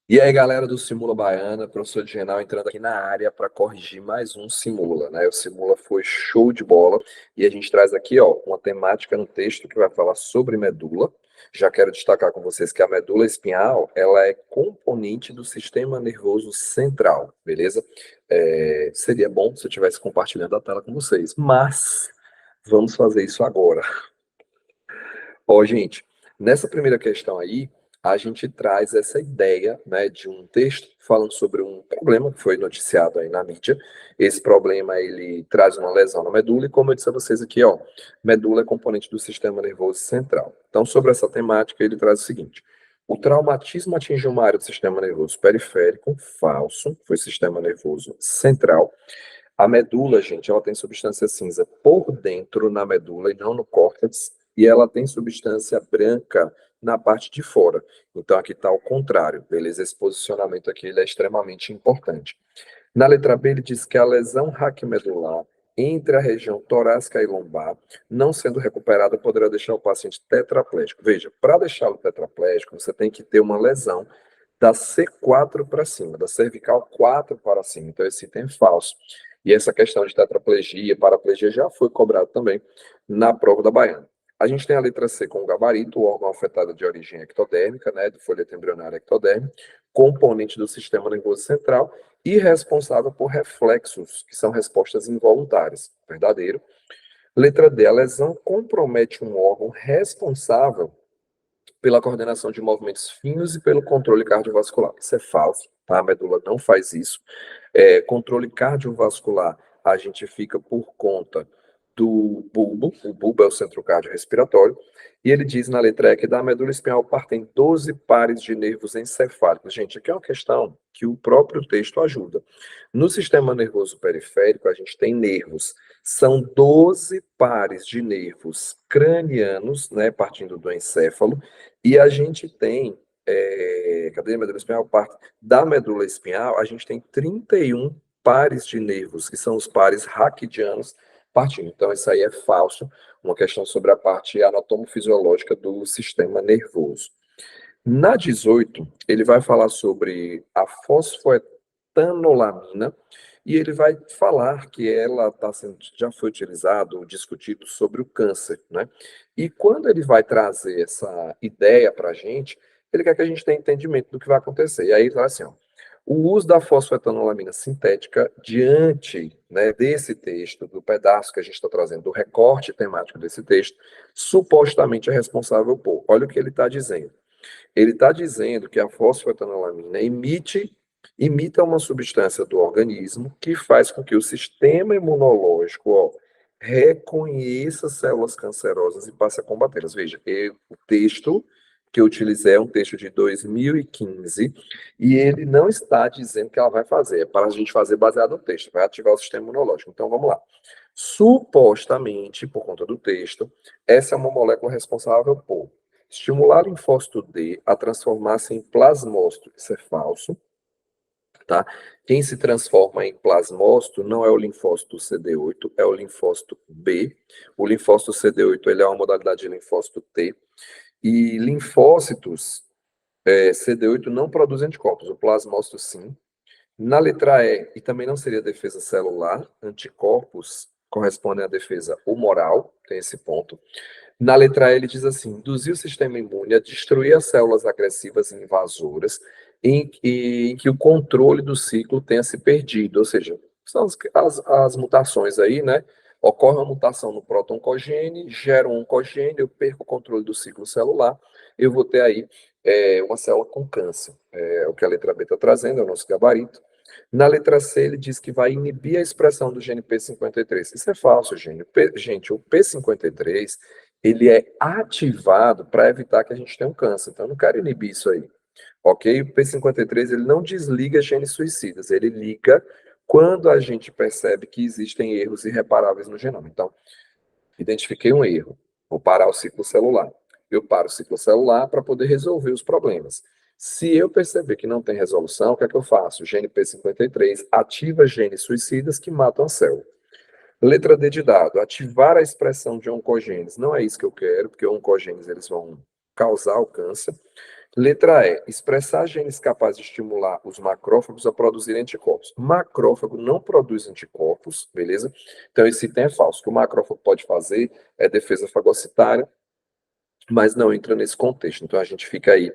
E aí, galera do Simula Baiana, professor Genal entrando aqui na área para corrigir mais um Simula, né? O Simula foi show de bola e a gente traz aqui, ó, uma temática no texto que vai falar sobre medula. Já quero destacar com vocês que a medula espinhal, ela é componente do sistema nervoso central, beleza? Seria bom se eu estivesse compartilhando a tela com vocês, mas vamos fazer isso agora. Ó, gente, nessa primeira questão aí, a gente traz essa ideia, né, de um texto falando sobre um problema que foi noticiado aí na mídia. Esse problema, ele traz uma lesão na medula e, como eu disse a vocês aqui, ó, medula é componente do sistema nervoso central. Então, sobre essa temática, ele traz o seguinte: o traumatismo atingiu uma área do sistema nervoso periférico, falso, foi sistema nervoso central. A medula, gente, ela tem substância cinza por dentro na medula e não no córtex, e ela tem substância branca na parte de fora. Então, aqui está o contrário, beleza? Esse posicionamento aqui ele é extremamente importante. Na letra B, ele diz que a lesão raquimedular entre a região torácica e lombar, não sendo recuperada, poderá deixar o paciente tetraplégico. Veja, para deixá-lo tetraplégico, você tem que ter uma lesão da C4 para cima, da cervical 4 para cima. Então, esse item é falso. E essa questão de tetraplegia, paraplegia já foi cobrado também na prova da Baiana. A gente tem a letra C com o gabarito, o órgão afetado de origem ectodérmica, né, do folheto embrionário ectodérmico, componente do sistema nervoso central e responsável por reflexos, que são respostas involuntárias. Verdadeiro. Letra D, a lesão compromete um órgão responsável pela coordenação de movimentos finos e pelo controle cardiovascular. Isso é falso, tá? A medula não faz isso. Controle cardiovascular, a gente fica por conta do bulbo, o bulbo é o centro cardiorrespiratório, e ele diz na letra E que da medula espinhal partem 12 pares de nervos encefálicos. Gente, aqui é uma questão que o próprio texto ajuda. No sistema nervoso periférico, a gente tem nervos. São 12 pares de nervos cranianos, né, partindo do encéfalo, e a gente tem, cadê a medula espinhal? Parte da medula espinhal, a gente tem 31 pares de nervos, que são os pares raquidianos partindo. Então, isso aí é falso, uma questão sobre a parte anatomofisiológica do sistema nervoso. Na 18, ele vai falar sobre a fosfoetanolamina e ele vai falar que ela já foi utilizado ou discutido sobre o câncer, né? E quando ele vai trazer essa ideia para a gente, ele quer que a gente tenha entendimento do que vai acontecer. E aí ele fala assim, ó, o uso da fosfetanolamina sintética diante, né, desse texto, do pedaço que a gente está trazendo, do recorte temático desse texto, supostamente é responsável por. Olha o que ele está dizendo. Ele está dizendo que a fosfetanolamina imita uma substância do organismo que faz com que o sistema imunológico, ó, reconheça células cancerosas e passe a combatê-las. Veja, o texto que eu utilizei é um texto de 2015 e ele não está dizendo que ela vai fazer, é para a gente fazer baseado no texto, vai ativar o sistema imunológico. Então, vamos lá. Supostamente, por conta do texto, essa é uma molécula responsável por estimular o linfócito D a transformar-se em plasmócito. Isso é falso, tá? Quem se transforma em plasmócito não é o linfócito CD8, é o linfócito B. O linfócito CD8 ele é uma modalidade de linfócito T. E linfócitos CD8 não produzem anticorpos, o plasmócito sim. Na letra E também não seria defesa celular, anticorpos correspondem à defesa humoral, tem esse ponto. Na letra E, ele diz assim: induzir o sistema imune a destruir as células agressivas e invasoras em que o controle do ciclo tenha se perdido. Ou seja, são as mutações aí, né? Ocorre uma mutação no proto-oncogene, gera um oncogene, eu perco o controle do ciclo celular, eu vou ter aí uma célula com câncer. É o que a letra B está trazendo, é o nosso gabarito. Na letra C, ele diz que vai inibir a expressão do gene P53. Isso é falso, gente. O P53 ele é ativado para evitar que a gente tenha um câncer. Então, eu não quero inibir isso aí, ok? O P53 ele não desliga genes suicidas, ele liga quando a gente percebe que existem erros irreparáveis no genoma. Então, identifiquei um erro, vou parar o ciclo celular. Eu paro o ciclo celular para poder resolver os problemas. Se eu perceber que não tem resolução, o que é que eu faço? O gene P53 ativa genes suicidas que matam a célula. Letra D de dado, ativar a expressão de oncogenes. Não é isso que eu quero, porque oncogenes eles vão causar o câncer. Letra E, expressar genes capazes de estimular os macrófagos a produzir anticorpos. Macrófago não produz anticorpos, beleza? Então esse item é falso. O que o macrófago pode fazer é defesa fagocitária, mas não entra nesse contexto. Então a gente fica aí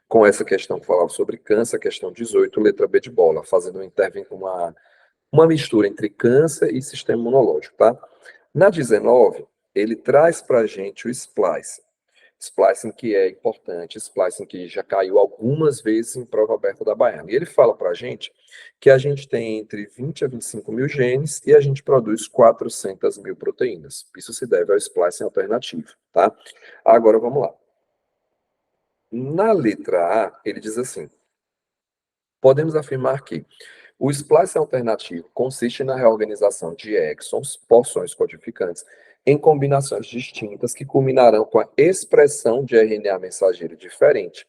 com essa questão que falava sobre câncer, questão 18, letra B de bola, fazendo uma mistura entre câncer e sistema imunológico, tá? Na 19, ele traz para a gente o splice. Splicing que é importante, splicing que já caiu algumas vezes em prova aberta da Baiana. E ele fala para a gente que a gente tem entre 20 a 25 mil genes e a gente produz 400 mil proteínas. Isso se deve ao splicing alternativo, tá? Agora vamos lá. Na letra A, ele diz assim: podemos afirmar que o splice alternativo consiste na reorganização de exons, porções codificantes, em combinações distintas que culminarão com a expressão de RNA mensageiro diferente.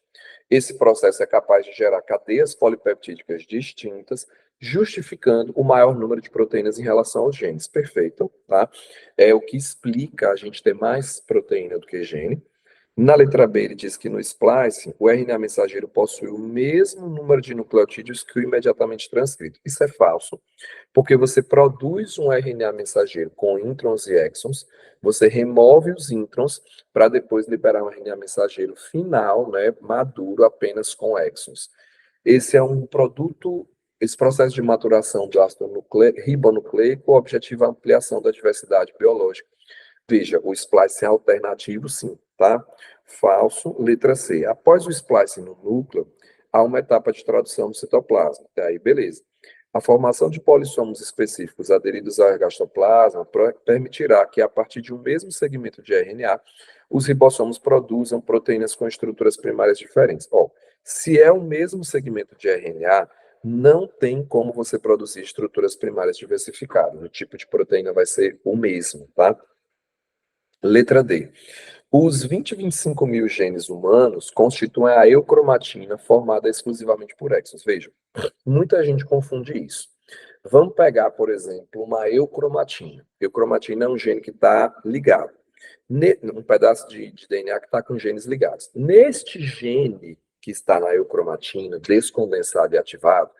Esse processo é capaz de gerar cadeias polipeptídicas distintas, justificando o maior número de proteínas em relação aos genes. Perfeito, tá? É o que explica a gente ter mais proteína do que gene. Na letra B, ele diz que no splicing, o RNA mensageiro possui o mesmo número de nucleotídeos que o imediatamente transcrito. Isso é falso, porque você produz um RNA mensageiro com introns e exons, você remove os introns para depois liberar um RNA mensageiro final, né, maduro, apenas com exons. Esse é um produto, esse processo de maturação do ácido ribonucleico objetiva a ampliação da diversidade biológica. Veja, o splicing alternativo, sim, tá? Falso, letra C. Após o splicing no núcleo, há uma etapa de tradução no citoplasma. Até aí, beleza. A formação de polissomos específicos aderidos ao ergastoplasma permitirá que, a partir de um mesmo segmento de RNA, os ribossomos produzam proteínas com estruturas primárias diferentes. Ó, se é o mesmo segmento de RNA, não tem como você produzir estruturas primárias diversificadas. O tipo de proteína vai ser o mesmo, tá? Letra D. Os 20 e 25 mil genes humanos constituem a eucromatina formada exclusivamente por exons. Vejam, muita gente confunde isso. Vamos pegar, por exemplo, uma eucromatina. Eucromatina é um gene que está ligado. Um pedaço de DNA que está com genes ligados. Neste gene que está na eucromatina, descondensado e ativado,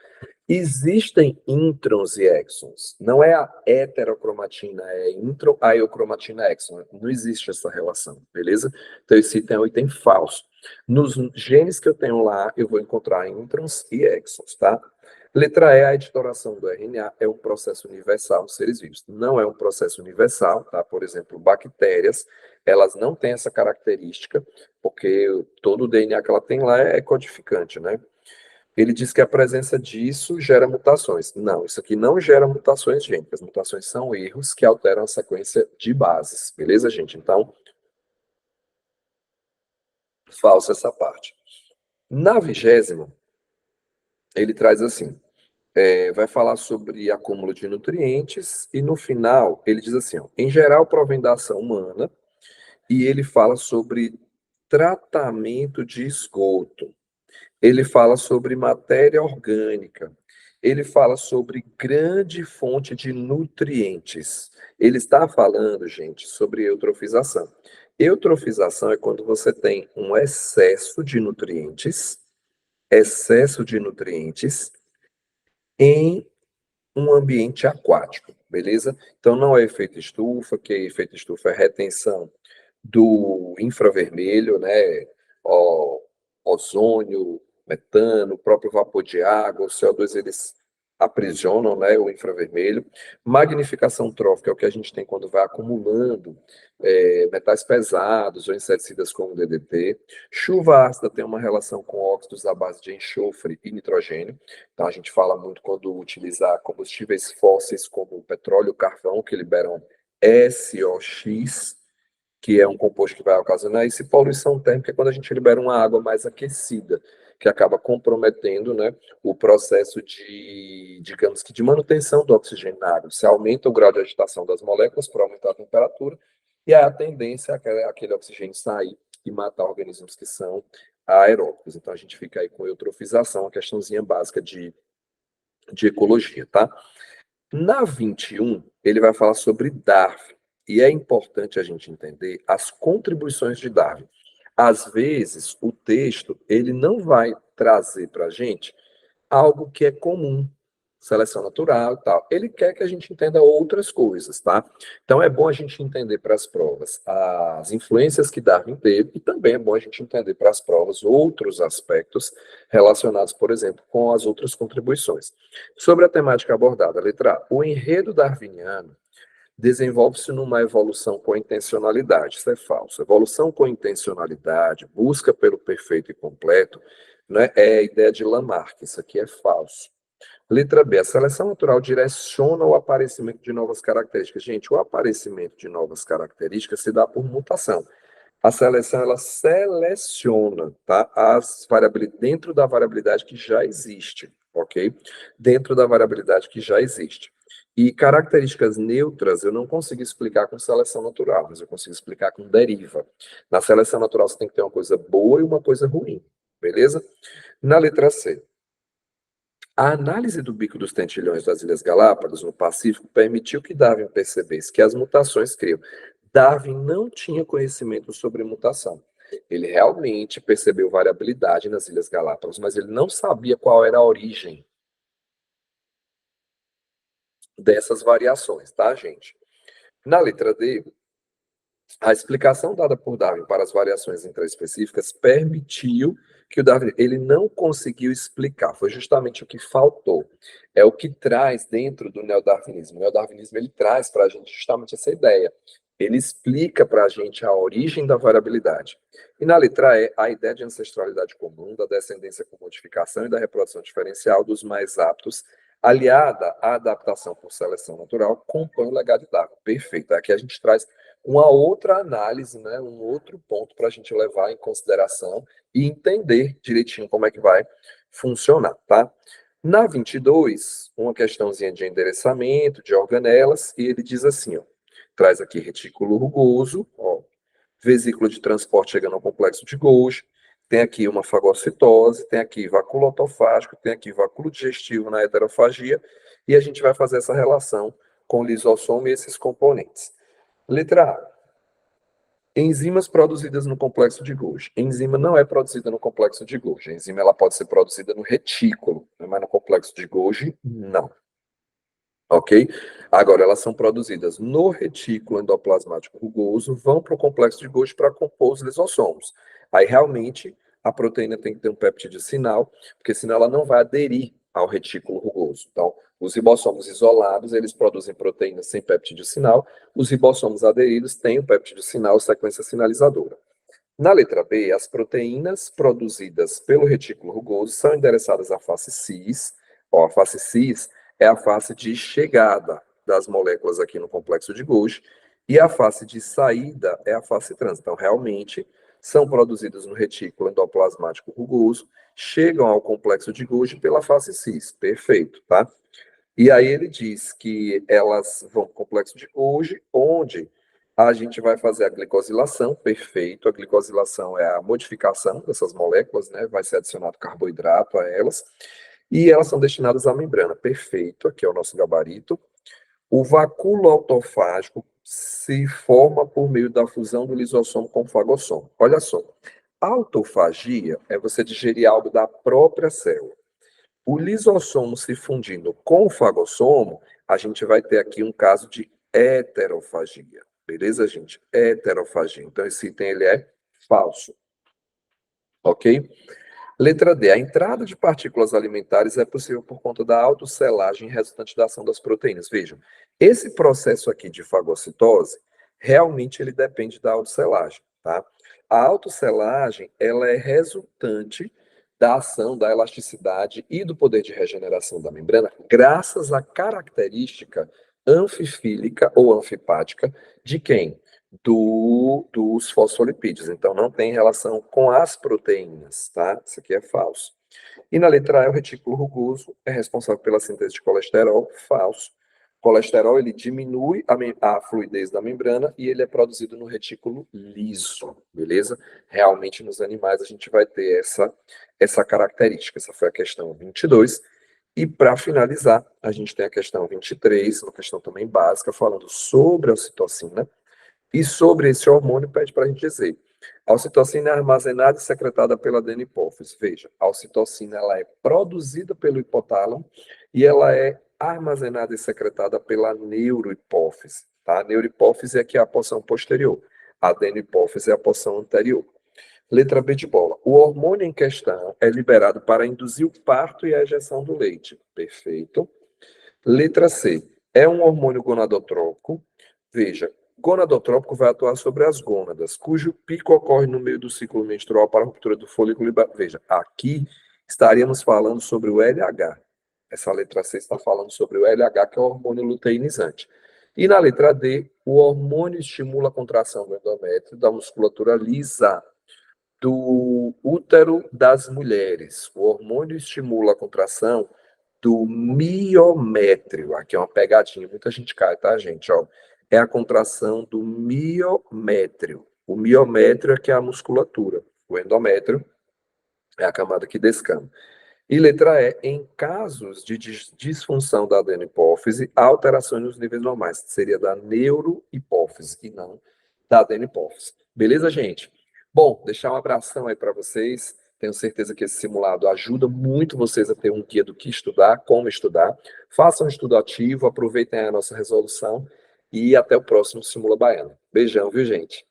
existem introns e exons. Não é a heterocromatina, é intron, a eucromatina exon. Não existe essa relação, beleza? Então, esse item é um item falso. Nos genes que eu tenho lá, eu vou encontrar introns e exons, tá? Letra E, a editoração do RNA é um processo universal nos seres vivos. Não é um processo universal, tá? Por exemplo, bactérias, elas não têm essa característica, porque todo o DNA que ela tem lá é codificante, né? Ele diz que a presença disso gera mutações. Não, isso aqui não gera mutações gênicas. Mutações são erros que alteram a sequência de bases. Beleza, gente? Então, falsa essa parte. Na 20ª, ele traz assim, vai falar sobre acúmulo de nutrientes e no final ele diz assim, ó, em geral provém da ação humana e ele fala sobre tratamento de esgoto. Ele fala sobre matéria orgânica. Ele fala sobre grande fonte de nutrientes. Ele está falando, gente, sobre eutrofização. Eutrofização é quando você tem um excesso de nutrientes em um ambiente aquático, beleza? Então não é efeito estufa, que efeito estufa é retenção do infravermelho, né? Ó, ozônio, metano, o próprio vapor de água, o CO2, eles aprisionam, né, o infravermelho. Magnificação trófica é o que a gente tem quando vai acumulando metais pesados ou inseticidas como o DDT. Chuva ácida tem uma relação com óxidos à base de enxofre e nitrogênio. Então a gente fala muito quando utilizar combustíveis fósseis como o petróleo e o carvão, que liberam SOX, que é um composto que vai ocasionar isso, e poluição térmica é quando a gente libera uma água mais aquecida, que acaba comprometendo, né, o processo de, digamos que, de manutenção do oxigênio na água. Você aumenta o grau de agitação das moléculas por aumentar a temperatura, e aí a tendência é aquele oxigênio sair e matar organismos que são aeróbicos. Então a gente fica aí com eutrofização, uma questãozinha básica de ecologia, tá? Na 21, ele vai falar sobre Darwin. E é importante a gente entender as contribuições de Darwin. Às vezes, o texto, ele não vai trazer para a gente algo que é comum, seleção natural e tal. Ele quer que a gente entenda outras coisas, tá? Então é bom a gente entender para as provas as influências que Darwin teve e também é bom a gente entender para as provas outros aspectos relacionados, por exemplo, com as outras contribuições. Sobre a temática abordada, letra A, o enredo darwiniano desenvolve-se numa evolução com intencionalidade. Isso é falso. Evolução com intencionalidade, busca pelo perfeito e completo, né, é a ideia de Lamarck. Isso aqui é falso. Letra B, a seleção natural direciona o aparecimento de novas características. Gente, o aparecimento de novas características se dá por mutação. A seleção, ela seleciona, tá? As variabilidades dentro da variabilidade que já existe, ok? Dentro da variabilidade que já existe. E características neutras eu não consigo explicar com seleção natural, mas eu consigo explicar com deriva. Na seleção natural você tem que ter uma coisa boa e uma coisa ruim, beleza? Na letra C, a análise do bico dos tentilhões das Ilhas Galápagos, no Pacífico, permitiu que Darwin percebesse que as mutações criam. Darwin não tinha conhecimento sobre mutação. Ele realmente percebeu variabilidade nas Ilhas Galápagos, mas ele não sabia qual era a origem dessas variações, tá, gente? Na letra D, a explicação dada por Darwin para as variações intraespecíficas permitiu que o Darwin ele não conseguiu explicar, foi justamente o que faltou. É o que traz dentro do neodarwinismo. O neodarwinismo ele traz para a gente justamente essa ideia. Ele explica para a gente a origem da variabilidade. E na letra E, a ideia de ancestralidade comum, da descendência com modificação e da reprodução diferencial dos mais aptos, aliada à adaptação por seleção natural, compõe o legado de Darwin. Perfeito. Aqui a gente traz uma outra análise, né, um outro ponto para a gente levar em consideração e entender direitinho como é que vai funcionar, tá? Na 22, uma questãozinha de endereçamento, de organelas, e ele diz assim, ó, traz aqui retículo rugoso, ó, vesícula de transporte chegando ao complexo de Golgi, tem aqui uma fagocitose, tem aqui vacúolo autofágico, tem aqui vacúolo digestivo na heterofagia, e a gente vai fazer essa relação com o lisossomo e esses componentes. Letra A. Enzimas produzidas no complexo de Golgi. Enzima não é produzida no complexo de Golgi. A enzima ela pode ser produzida no retículo, mas no complexo de Golgi, não. Ok? Agora, elas são produzidas no retículo endoplasmático rugoso, vão para o complexo de Golgi para compor os lisossomos. Aí, realmente, a proteína tem que ter um peptídeo sinal, porque senão ela não vai aderir ao retículo rugoso. Então, os ribossomos isolados, eles produzem proteínas sem peptídeo sinal, os ribossomos aderidos têm o peptídeo sinal, sequência sinalizadora. Na letra B, as proteínas produzidas pelo retículo rugoso são endereçadas à face cis. Ó, a face cis é a face de chegada das moléculas aqui no complexo de Golgi, e a face de saída é a face trans. Então, realmente, são produzidas no retículo endoplasmático rugoso, chegam ao complexo de Golgi pela face cis. Perfeito, tá? E aí ele diz que elas vão para o complexo de Golgi, onde a gente vai fazer a glicosilação, perfeito. A glicosilação é a modificação dessas moléculas, né? Vai ser adicionado carboidrato a elas. E elas são destinadas à membrana, perfeito. Aqui é o nosso gabarito. O vacúolo autofágico se forma por meio da fusão do lisossomo com o fagossomo. Olha só, autofagia é você digerir algo da própria célula. O lisossomo se fundindo com o fagossomo, a gente vai ter aqui um caso de heterofagia. Beleza, gente? Heterofagia. Então, esse item ele é falso. Ok? Letra D. A entrada de partículas alimentares é possível por conta da autocelagem resultante da ação das proteínas. Vejam, esse processo aqui de fagocitose, realmente ele depende da autocelagem, tá? A autocelagem, ela é resultante da ação, da elasticidade e do poder de regeneração da membrana, graças à característica anfifílica ou anfipática de quem? Dos fosfolipídios. Então, não tem relação com as proteínas, tá? Isso aqui é falso. E na letra A, o retículo rugoso é responsável pela síntese de colesterol, falso. O colesterol, ele diminui a fluidez da membrana e ele é produzido no retículo liso, beleza? Realmente, nos animais, a gente vai ter essa característica. Essa foi a questão 22. E, para finalizar, a gente tem a questão 23, uma questão também básica, falando sobre a ocitocina. E sobre esse hormônio, pede para a gente dizer A ocitocina é armazenada e secretada pela adenohipófise. Veja, a ocitocina ela é produzida pelo hipotálamo e ela é armazenada e secretada pela neurohipófise. Tá? A neurohipófise é que é a porção posterior. A adenohipófise é a porção anterior. Letra B de bola. O hormônio em questão é liberado para induzir o parto e a ejeção do leite. Perfeito. Letra C. É um hormônio gonadotrópico. Veja, gonadotrópico vai atuar sobre as gônadas, cujo pico ocorre no meio do ciclo menstrual para a ruptura do folículo. Veja, aqui estaríamos falando sobre o LH. Essa letra C está falando sobre o LH, que é o hormônio luteinizante. E na letra D, o hormônio estimula a contração do endométrio, da musculatura lisa, do útero das mulheres. O hormônio estimula a contração do miométrio. Aqui é uma pegadinha, muita gente cai, tá, gente? Ó, é a contração do miométrio. O miométrio é que é a musculatura. O endométrio é a camada que descama. E letra E, em casos de disfunção da adenohipófise, há alterações nos níveis normais, que seria da neurohipófise e não da adenohipófise. Beleza, gente? Bom, deixar um abração aí para vocês. Tenho certeza que esse simulado ajuda muito vocês a ter um guia do que estudar, como estudar. Façam um estudo ativo, aproveitem a nossa resolução e até o próximo Simula Baiana. Beijão, viu, gente?